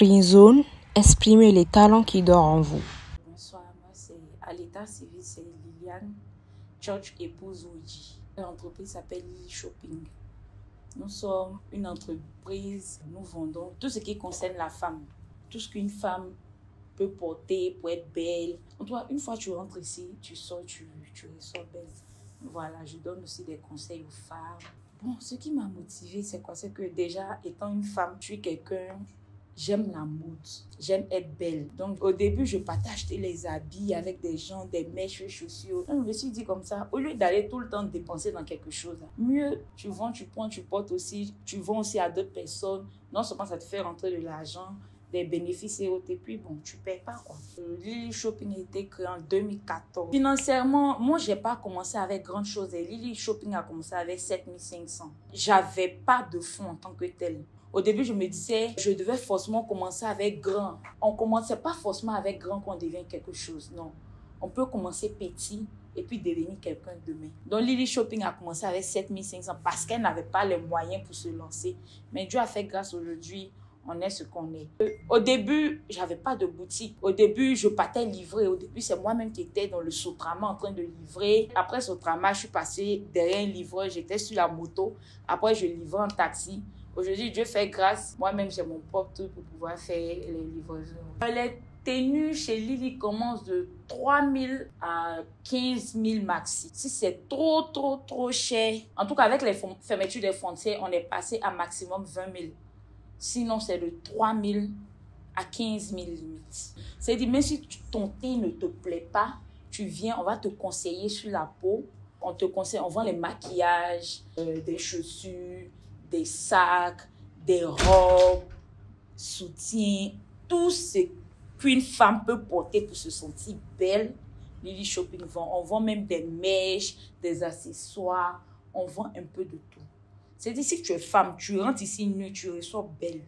Free Zone, exprimez les talents qui dorment en vous. Bonsoir, moi c'est à l'état civil, c'est Liliane Church épouse Oji. L'entreprise s'appelle Lily Shopping. Nous sommes une entreprise, nous vendons tout ce qui concerne la femme. Tout ce qu'une femme peut porter pour être belle. Toi, une fois que tu rentres ici, tu sors, tu ressors belle. Voilà, je donne aussi des conseils aux femmes. Bon, ce qui m'a motivée, c'est quoi? C'est que déjà, étant une femme, je suis quelqu'un, j'aime la mode, j'aime être belle. Donc, au début, je partais acheter les habits avec des gens, des mèches, des chaussures. Donc, je me suis dit comme ça, au lieu d'aller tout le temps dépenser dans quelque chose, mieux, tu vends, tu prends, tu portes aussi, tu vends aussi à d'autres personnes. Non seulement ça te fait rentrer de l'argent, des bénéfices et autres, et puis bon, tu ne payes pas quoi. Lily Shopping a été créé en 2014. Financièrement, moi, je n'ai pas commencé avec grande chose. Et Lily Shopping a commencé avec 7500. J'avais pas de fonds en tant que tel. Au début, je me disais, je devais forcément commencer avec grand. On ne commençait pas forcément avec grand qu'on devient quelque chose, non. On peut commencer petit et puis devenir quelqu'un demain. Donc, Lily Shopping a commencé avec 7500 parce qu'elle n'avait pas les moyens pour se lancer. Mais Dieu a fait grâce aujourd'hui. On est ce qu'on est. Au début, j'avais pas de boutique. Au début, je partais livrer. Au début, c'est moi-même qui étais dans le Sotrama en train de livrer. Après Sotrama, je suis passée derrière un livreur. J'étais sur la moto. Après, je livrais en taxi. Aujourd'hui, Dieu fait grâce. Moi-même, j'ai mon propre truc pour pouvoir faire les livraisons. Les tenues chez Lily commencent de 3 000 à 15 000 maxi. Si c'est trop cher, en tout cas, avec les fermetures des frontières, on est passé à maximum 20 000. Sinon, c'est de 3 000 à 15 000 limites. C'est-à-dire, même si ton teint ne te plaît pas, tu viens, on va te conseiller sur la peau. On te conseille, on vend les maquillages, des chaussures, des sacs, des robes, soutiens, tout ce qu'une femme peut porter pour se sentir belle. Lily Shopping vend. On vend même des mèches, des accessoires. On vend un peu de tout. C'est-à-dire, si tu es femme, tu rentres ici nue, tu ressors belle.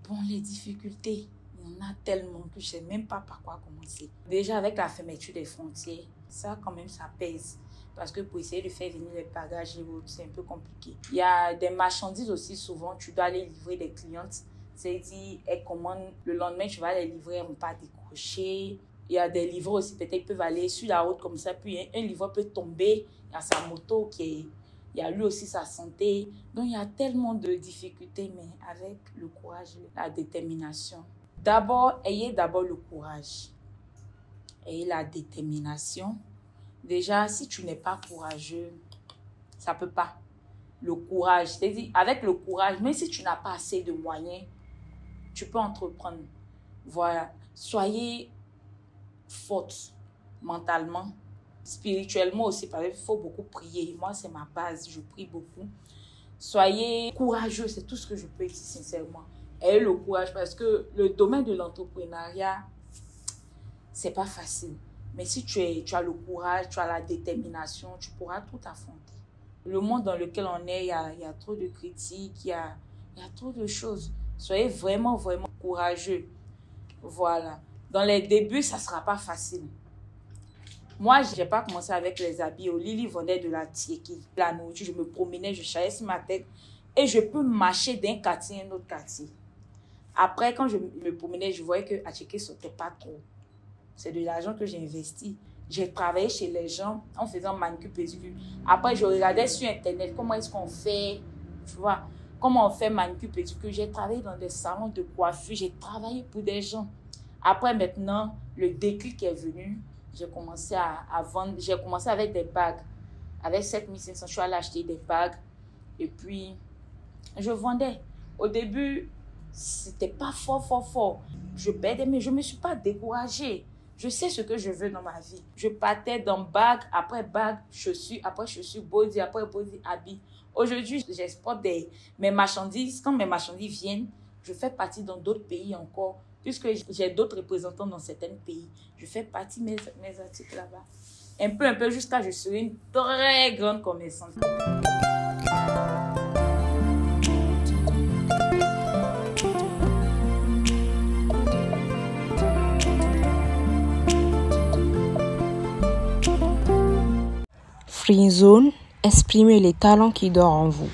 Bon, les difficultés, il y en a tellement que je ne sais même pas par quoi commencer. Déjà, avec la fermeture des frontières, ça, quand même, ça pèse. Parce que pour essayer de faire venir les bagages, c'est un peu compliqué. Il y a des marchandises aussi, souvent, tu dois aller livrer des clientes. C'est-à-dire, elles commandent, le lendemain, tu vas les livrer, elles ne vont pas décrocher. Il y a des livreurs aussi, peut-être, ils peuvent aller sur la route comme ça, puis un livreur peut tomber, il y a sa moto qui est... Il y a lui aussi sa santé. Donc, il y a tellement de difficultés, mais avec le courage, la détermination. D'abord, ayez d'abord le courage. Ayez la détermination. Déjà, si tu n'es pas courageux, ça ne peut pas. Le courage, c'est-à-dire, avec le courage, même si tu n'as pas assez de moyens, tu peux entreprendre. Voilà. Soyez forte mentalement. Spirituellement aussi, parce qu'il faut beaucoup prier. Moi, c'est ma base, je prie beaucoup. Soyez courageux, c'est tout ce que je peux dire sincèrement. Ayez le courage, parce que le domaine de l'entrepreneuriat, c'est pas facile. Mais si tu as le courage, tu as la détermination, tu pourras tout affronter. Le monde dans lequel on est, il y a trop de critiques, il y a trop de choses. Soyez vraiment courageux. Voilà. Dans les débuts, ça ne sera pas facile. Moi, je n'ai pas commencé avec les habits. Lily vendait de la tiéki, la nourriture. Je me promenais, je chassais sur ma tête. Et je peux marcher d'un quartier à un autre quartier. Après, quand je me promenais, je voyais que la tiéki ne sautait pas trop. C'est de l'argent que j'ai investi. J'ai travaillé chez les gens en faisant manucure pédicure. Après, je regardais sur Internet comment est-ce qu'on fait, tu vois, comment on fait manucure pédicure. J'ai travaillé dans des salons de coiffure. J'ai travaillé pour des gens. Après, maintenant, le déclic est venu. J'ai commencé à vendre, j'ai commencé avec des bagues. Avec 7500, je suis allée acheter des bagues. Et puis, je vendais. Au début, c'était pas fort. Je perdais, mais je ne me suis pas découragée. Je sais ce que je veux dans ma vie. Je partais dans bagues, après bagues, chaussures, après chaussures, body, après body, habits. Aujourd'hui, j'exporte mes marchandises. Quand mes marchandises viennent, je fais partie dans d'autres pays encore. Puisque j'ai d'autres représentants dans certains pays, je fais partie de mes articles là-bas. Un peu, jusqu'à ce que je serai une très grande commerçante. Free Zone, exprimez les talents qui dorment en vous.